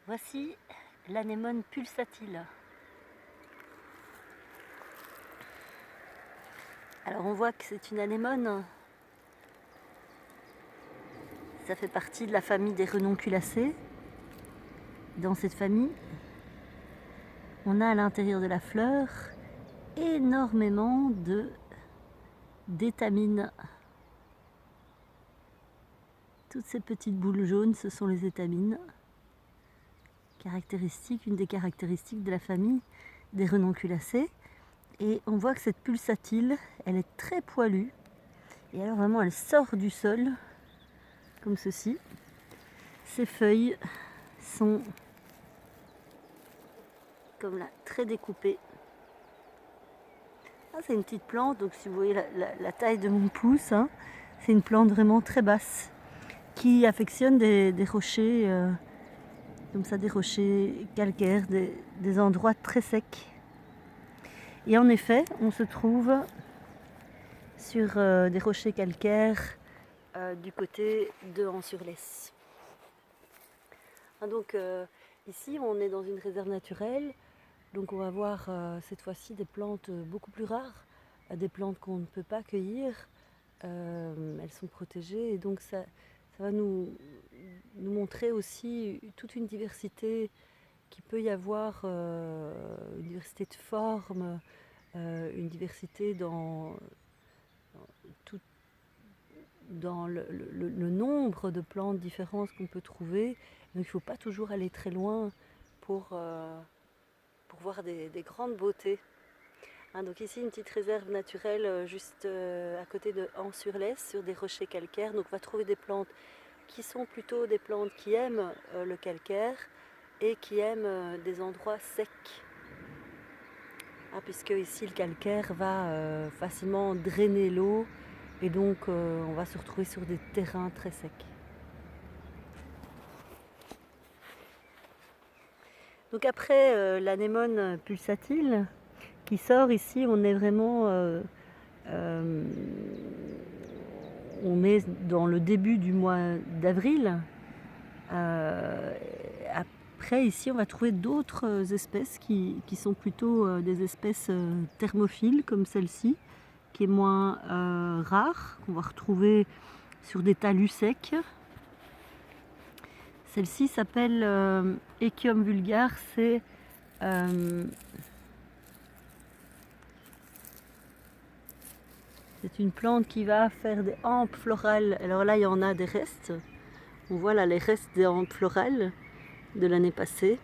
Voici l'anémone pulsatile. Alors on voit que c'est une anémone. Ça fait partie de la famille des renonculacées. Dans cette famille, on a à l'intérieur de la fleur énormément d'étamines. Toutes ces petites boules jaunes, ce sont les étamines. Une des caractéristiques de la famille des renonculacées. Et on voit que cette pulsatile, elle est très poilue. Et alors vraiment, elle sort du sol, comme ceci. Ses feuilles sont comme là, très découpées. Ah, c'est une petite plante, donc si vous voyez la taille de mon pouce, hein, c'est une plante vraiment très basse qui affectionne des rochers, comme ça, des rochers calcaires, des endroits très secs. Et en effet, on se trouve sur des rochers calcaires du côté de Ans-sur-Lesse. Donc ici, on est dans une réserve naturelle. Donc on va voir cette fois-ci des plantes beaucoup plus rares, des plantes qu'on ne peut pas cueillir. Elles sont protégées et donc ça va nous montrer aussi toute une diversité qu'il peut y avoir, une diversité de formes, une diversité dans le nombre de plantes différentes qu'on peut trouver. Donc il ne faut pas toujours aller très loin pour voir des grandes beautés. Donc ici une petite réserve naturelle juste à côté de Ans-sur-Lesse, sur des rochers calcaires. Donc on va trouver des plantes qui sont plutôt des plantes qui aiment le calcaire et qui aiment des endroits secs. Puisque ici le calcaire va facilement drainer l'eau et donc on va se retrouver sur des terrains très secs. Donc après l'anémone pulsatile qui sort ici, on est vraiment on est dans le début du mois d'avril. Après ici on va trouver d'autres espèces qui sont plutôt des espèces thermophiles comme celle-ci, qui est moins rare, qu'on va retrouver sur des talus secs. Celle-ci s'appelle Echium vulgare, c'est une plante qui va faire des hampes florales. Alors là, il y en a des restes. On voit là les restes des hampes florales de l'année passée.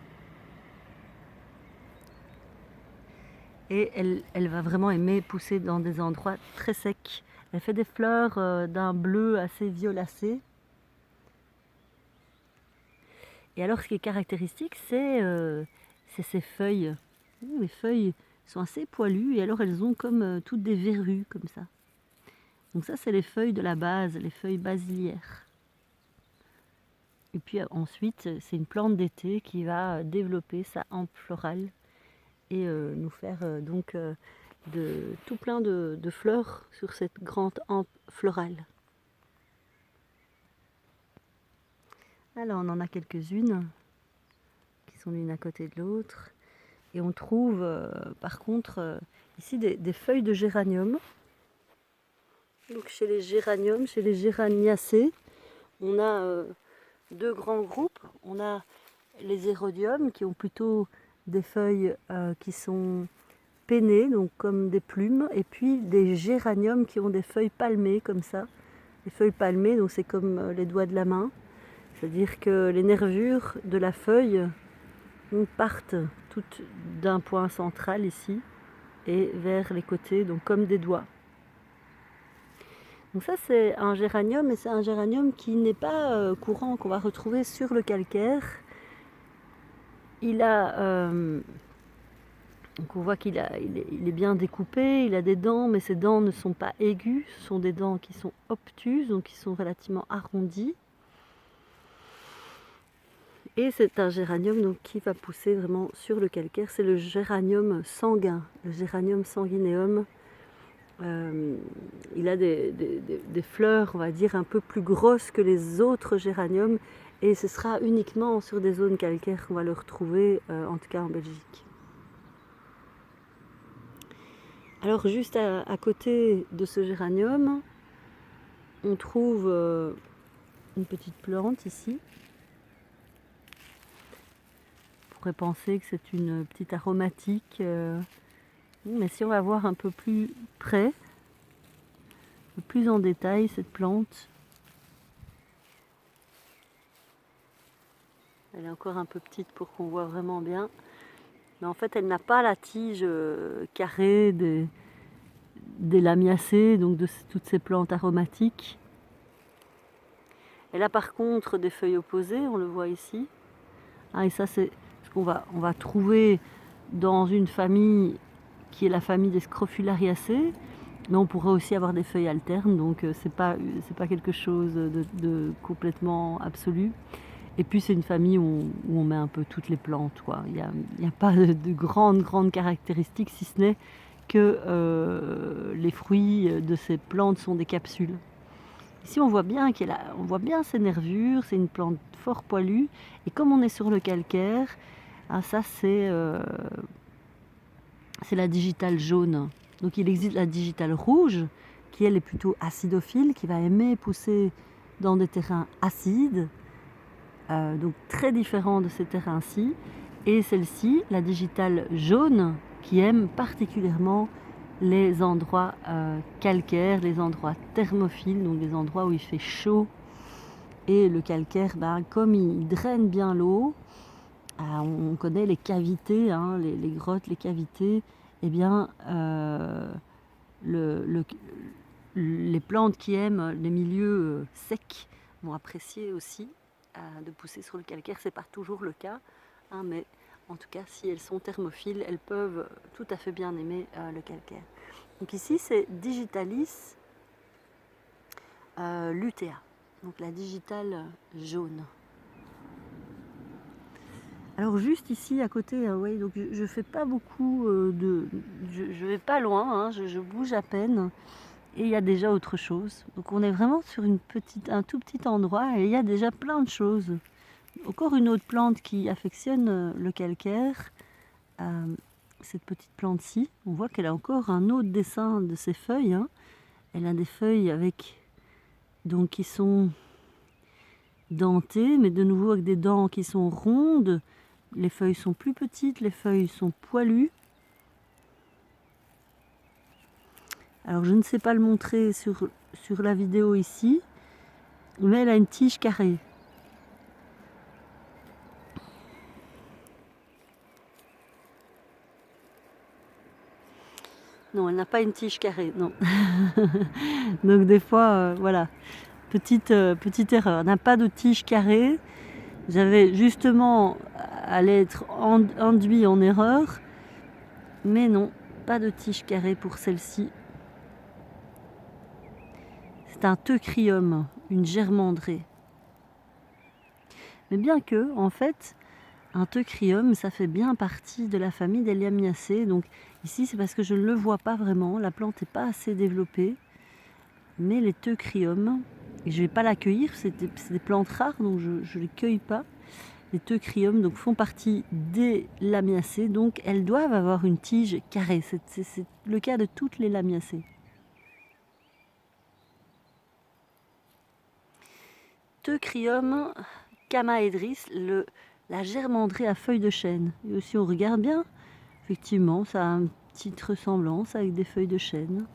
Et elle va vraiment aimer pousser dans des endroits très secs. Elle fait des fleurs d'un bleu assez violacé. Et alors, ce qui est caractéristique, c'est ses feuilles. Les feuilles sont assez poilues et alors elles ont comme toutes des verrues comme ça. Donc ça, c'est les feuilles de la base, les feuilles basilières. Et puis ensuite, c'est une plante d'été qui va développer sa hampe florale et nous faire donc tout plein de fleurs sur cette grande hampe florale. Alors on en a quelques-unes qui sont l'une à côté de l'autre. Et on trouve par contre ici des feuilles de géranium. Donc chez les géraniums, chez les géraniacées, on a deux grands groupes. On a les érodiums qui ont plutôt des feuilles qui sont pennées, donc comme des plumes, et puis des géraniums qui ont des feuilles palmées comme ça. Les feuilles palmées, donc c'est comme les doigts de la main, c'est-à-dire que les nervures de la feuille partent toutes d'un point central ici et vers les côtés, donc comme des doigts. Donc ça c'est un géranium, mais c'est un géranium qui n'est pas courant, qu'on va retrouver sur le calcaire. Il a, donc on voit qu'il est bien découpé, il a des dents, mais ses dents ne sont pas aiguës, ce sont des dents qui sont obtuses, donc qui sont relativement arrondies. Et c'est un géranium donc, qui va pousser vraiment sur le calcaire, c'est le géranium sanguin, le géranium sanguineum. Il a des fleurs, on va dire, un peu plus grosses que les autres géraniums Et ce sera uniquement sur des zones calcaires qu'on va le retrouver, en tout cas en Belgique. Alors juste à côté de ce géranium, on trouve une petite plante ici. On pourrait penser que c'est une petite aromatique, mais si on va voir un peu plus près, un peu plus en détail cette plante, elle est encore un peu petite pour qu'on voit vraiment bien. Mais en fait, elle n'a pas la tige carrée des lamiacées, donc de toutes ces plantes aromatiques. Elle a par contre des feuilles opposées, on le voit ici. Ah, et ça, c'est ce qu'on va trouver dans une famille qui est la famille des Scrofulariacées. Mais on pourrait aussi avoir des feuilles alternes, donc c'est pas quelque chose de complètement absolu. Et puis c'est une famille où on met un peu toutes les plantes, quoi. Il n'y a pas de grandes caractéristiques, si ce n'est que les fruits de ces plantes sont des capsules. Ici on voit bien on voit bien ses nervures, c'est une plante fort poilue. Et comme on est sur le calcaire, ah, ça c'est la digitale jaune. Donc il existe la digitale rouge, qui elle est plutôt acidophile, qui va aimer pousser dans des terrains acides. Donc très différent de ces terrains-ci. Et celle-ci, la digitale jaune, qui aime particulièrement les endroits calcaires, les endroits thermophiles, donc les endroits où il fait chaud. Et le calcaire, comme il draine bien l'eau, on connaît les cavités, hein, les grottes, les cavités, eh bien les plantes qui aiment les milieux secs vont apprécier aussi de pousser sur le calcaire. C'est pas toujours le cas, hein, mais en tout cas si elles sont thermophiles, elles peuvent tout à fait bien aimer le calcaire. Donc ici c'est Digitalis lutea, donc la digitale jaune. Alors juste ici à côté, ouais, donc je fais pas beaucoup je vais pas loin, hein, je bouge à peine. Et il y a déjà autre chose. Donc on est vraiment sur un tout petit endroit et il y a déjà plein de choses. Encore une autre plante qui affectionne le calcaire. Cette petite plante-ci, on voit qu'elle a encore un autre dessin de ses feuilles, hein. Elle a des feuilles qui sont dentées, mais de nouveau avec des dents qui sont rondes. Les feuilles sont plus petites, les feuilles sont poilues. Alors je ne sais pas le montrer sur la vidéo ici, mais elle a une tige carrée. Non, elle n'a pas une tige carrée, non. Donc des fois, voilà, petite erreur. Elle n'a pas de tige carrée. J'avais justement allé être induit en erreur, mais non, pas de tige carrée pour celle-ci. C'est un teucrium, une germandrée. Mais bien que, en fait, un teucrium, ça fait bien partie de la famille des Lamiacées. Donc ici, c'est parce que je ne le vois pas vraiment. La plante n'est pas assez développée. Mais les teucriums, et je ne vais pas la cueillir, c'est des plantes rares, donc je ne les cueille pas. Les teucriums donc, font partie des Lamiacées, donc elles doivent avoir une tige carrée. C'est le cas de toutes les Lamiacées. Teucrium chamaedris, la germandrée à feuilles de chêne. Et si on regarde bien, effectivement, ça a une petite ressemblance avec des feuilles de chêne.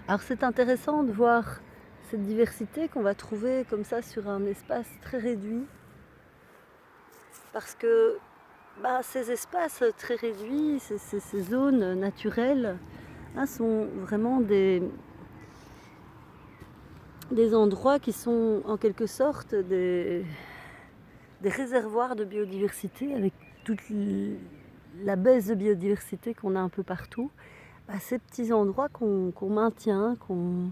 Alors c'est intéressant de voir cette diversité qu'on va trouver comme ça sur un espace très réduit. Parce que ces espaces très réduits, ces zones naturelles, hein, sont vraiment des endroits qui sont en quelque sorte des réservoirs de biodiversité, avec toute la baisse de biodiversité qu'on a un peu partout. Ces petits endroits qu'on maintient, qu'on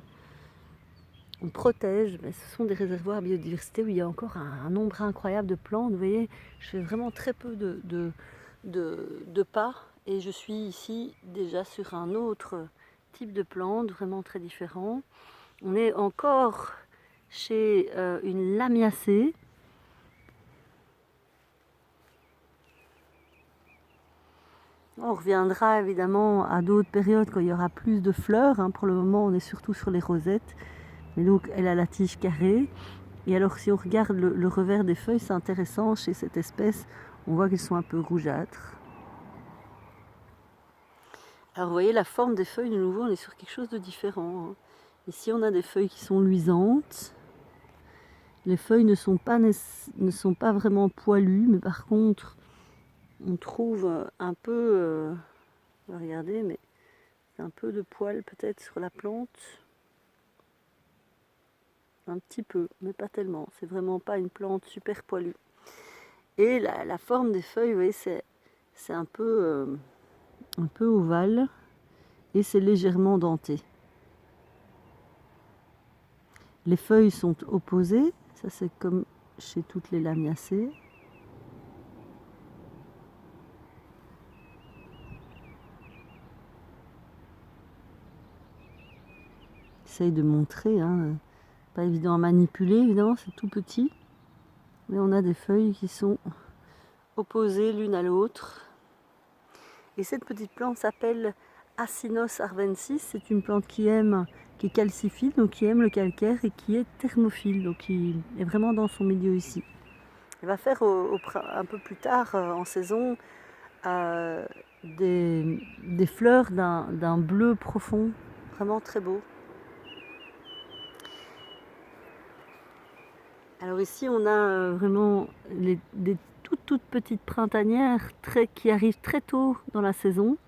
protège, ce sont des réservoirs biodiversité où il y a encore un nombre incroyable de plantes. Vous voyez, je fais vraiment très peu de pas Et je suis ici déjà sur un autre type de plante, vraiment très différent. On est encore chez une lamiacée. On reviendra évidemment à d'autres périodes quand il y aura plus de fleurs. Pour le moment, on est surtout sur les rosettes. Mais donc, elle a la tige carrée. Et alors, si on regarde le revers des feuilles, c'est intéressant. Chez cette espèce, on voit qu'elles sont un peu rougeâtres. Alors, vous voyez la forme des feuilles, de nouveau, on est sur quelque chose de différent. Ici, on a des feuilles qui sont luisantes. Les feuilles ne sont pas vraiment poilues, mais par contre, on trouve un peu... regardez, mais c'est un peu de poil peut-être sur la plante. Un petit peu, mais pas tellement. C'est vraiment pas une plante super poilue. Et la forme des feuilles, vous voyez, c'est un peu ovale et c'est légèrement denté. Les feuilles sont opposées. Ça, c'est comme chez toutes les lamiacées. J'essaye de montrer. Pas évident à manipuler, évidemment, c'est tout petit. Mais on a des feuilles qui sont opposées l'une à l'autre. Et cette petite plante s'appelle Acinos arvensis. C'est une plante qui est calciphile, donc qui aime le calcaire et qui est thermophile, donc qui est vraiment dans son milieu ici. Elle va faire un peu plus tard en saison des fleurs d'un bleu profond, vraiment très beau. Alors ici on a vraiment des toutes petites printanières qui arrivent très tôt dans la saison.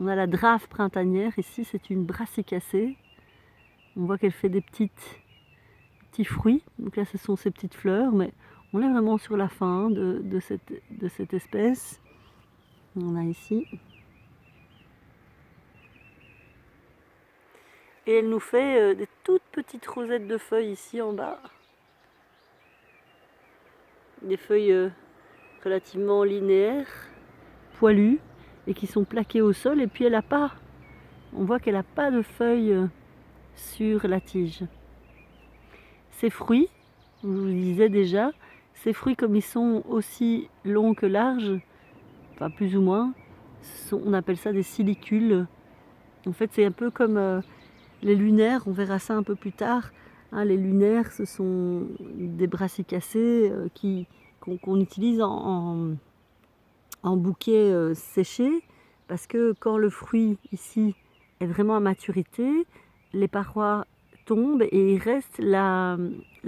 On a la drave printanière, ici c'est une brassicacée. On voit qu'elle fait des petits fruits, donc là ce sont ces petites fleurs, mais on est vraiment sur la fin de cette espèce. On a ici. Et elle nous fait des toutes petites rosettes de feuilles ici en bas. Des feuilles relativement linéaires, poilues, et qui sont plaquées au sol. Et puis on voit qu'elle n'a pas de feuilles sur la tige. Ces fruits, je vous le disais déjà, ces fruits comme ils sont aussi longs que larges, enfin plus ou moins, on appelle ça des silicules. En fait c'est un peu comme les lunaires, on verra ça un peu plus tard. Les lunaires, ce sont des brassicacées qu'on utilise en bouquet séché, parce que quand le fruit ici est vraiment à maturité, les parois tombent et il reste la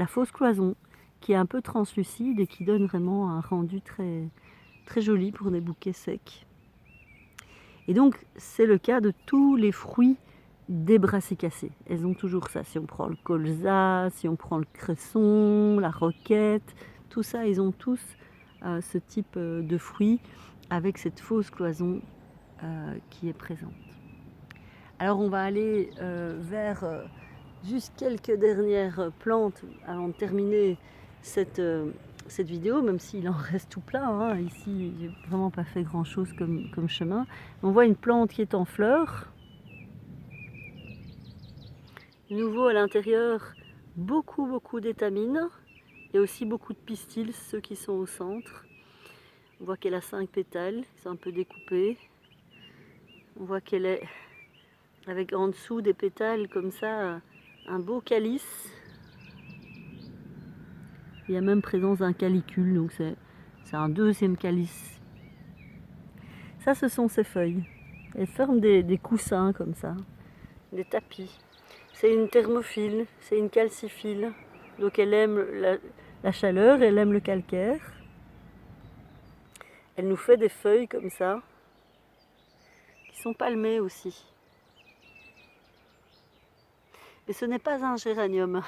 fausse cloison qui est un peu translucide et qui donne vraiment un rendu très, très joli pour des bouquets secs. Et donc c'est le cas de tous les fruits des brassicacées. Elles ont toujours ça. Si on prend le colza, si on prend le cresson, la roquette, tout ça, ils ont tous ce type de fruits avec cette fausse cloison qui est présente. Alors on va aller vers juste quelques dernières plantes avant de terminer cette vidéo, même s'il en reste tout plein. Ici, j'ai vraiment pas fait grand chose comme chemin. On voit une plante qui est en fleurs. De nouveau à l'intérieur, beaucoup d'étamines et aussi beaucoup de pistils, ceux qui sont au centre. On voit qu'elle a 5 pétales, qui sont un peu découpés. On voit qu'elle est avec en dessous des pétales comme ça, un beau calice. Il y a même présence d'un calicule, donc c'est un deuxième calice. Ça, ce sont ses feuilles. Elles forment des coussins comme ça, des tapis. C'est une thermophile, c'est une calciphile. Donc elle aime la chaleur, elle aime le calcaire. Elle nous fait des feuilles comme ça, qui sont palmées aussi. Et ce n'est pas un géranium.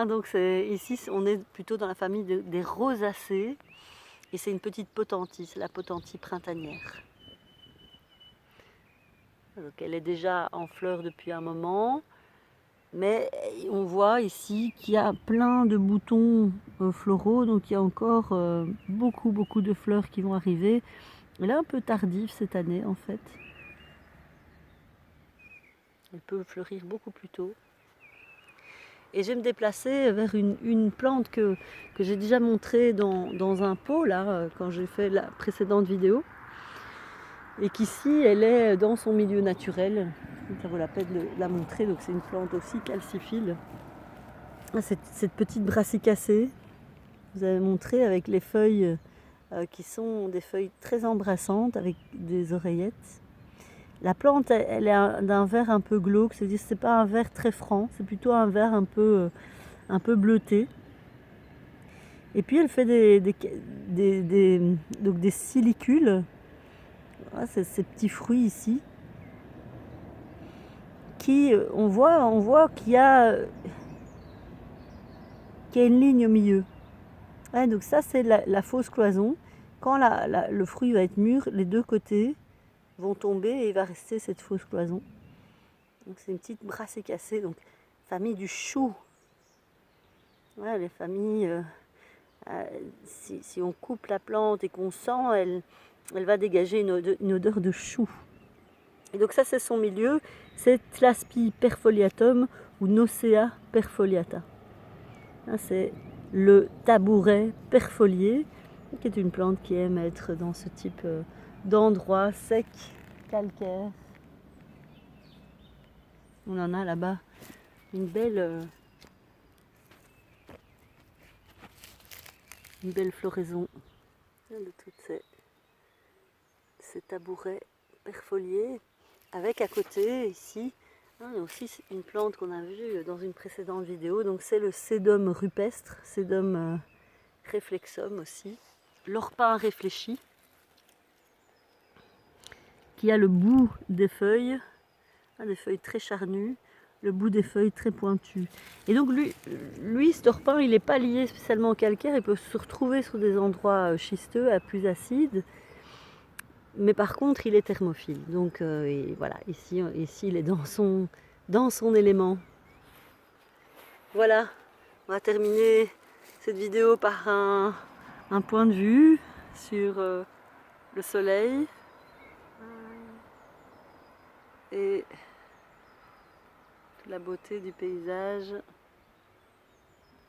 Donc ici, on est plutôt dans la famille des rosacées. Et c'est une petite potentie, c'est la potentie printanière. Donc elle est déjà en fleurs depuis un moment. Mais on voit ici qu'il y a plein de boutons floraux, donc il y a encore beaucoup de fleurs qui vont arriver. Elle est un peu tardive cette année en fait. Elle peut fleurir beaucoup plus tôt. Et je vais me déplacer vers une plante que j'ai déjà montrée dans un pot là, quand j'ai fait la précédente vidéo. Et qu'ici elle est dans son milieu naturel. Ça vaut la peine de la montrer. Donc c'est une plante aussi calciphile. Cette petite brassicacée, vous avez montré avec les feuilles qui sont des feuilles très embrassantes avec des oreillettes. La plante, elle est d'un vert un peu glauque, c'est-à-dire que ce n'est pas un vert très franc, c'est plutôt un vert un peu bleuté. Et puis elle fait donc des silicules, voilà, ces petits fruits ici, qui, on voit qu'il y a une ligne au milieu. Ouais, donc ça c'est la fausse cloison. Quand le fruit va être mûr, les deux côtés vont tomber et il va rester cette fausse cloison. Donc c'est une petite brassicacée, donc famille du chou. Ouais, les familles, si on coupe la plante et qu'on sent, elle va dégager une odeur de chou. Et donc ça c'est son milieu, c'est Thlaspis perfoliatum ou Nocea perfoliata. C'est le tabouret perfolié, qui est une plante qui aime être dans ce type d'endroit sec, calcaire. On en a là-bas une belle floraison de toutes ces tabourets perfoliés, avec à côté ici aussi une plante qu'on a vue dans une précédente vidéo, donc c'est le Sedum rupestre, Sedum reflexum aussi, l'orpin réfléchi, qui a le bout des feuilles très charnues, le bout des feuilles très pointu. Et donc lui cet orpin, il n'est pas lié spécialement au calcaire, il peut se retrouver sur des endroits schisteux, plus acides, mais par contre il est thermophile. Donc et voilà, ici il est dans son élément. Voilà, on va terminer cette vidéo par un point de vue sur le soleil et la beauté du paysage.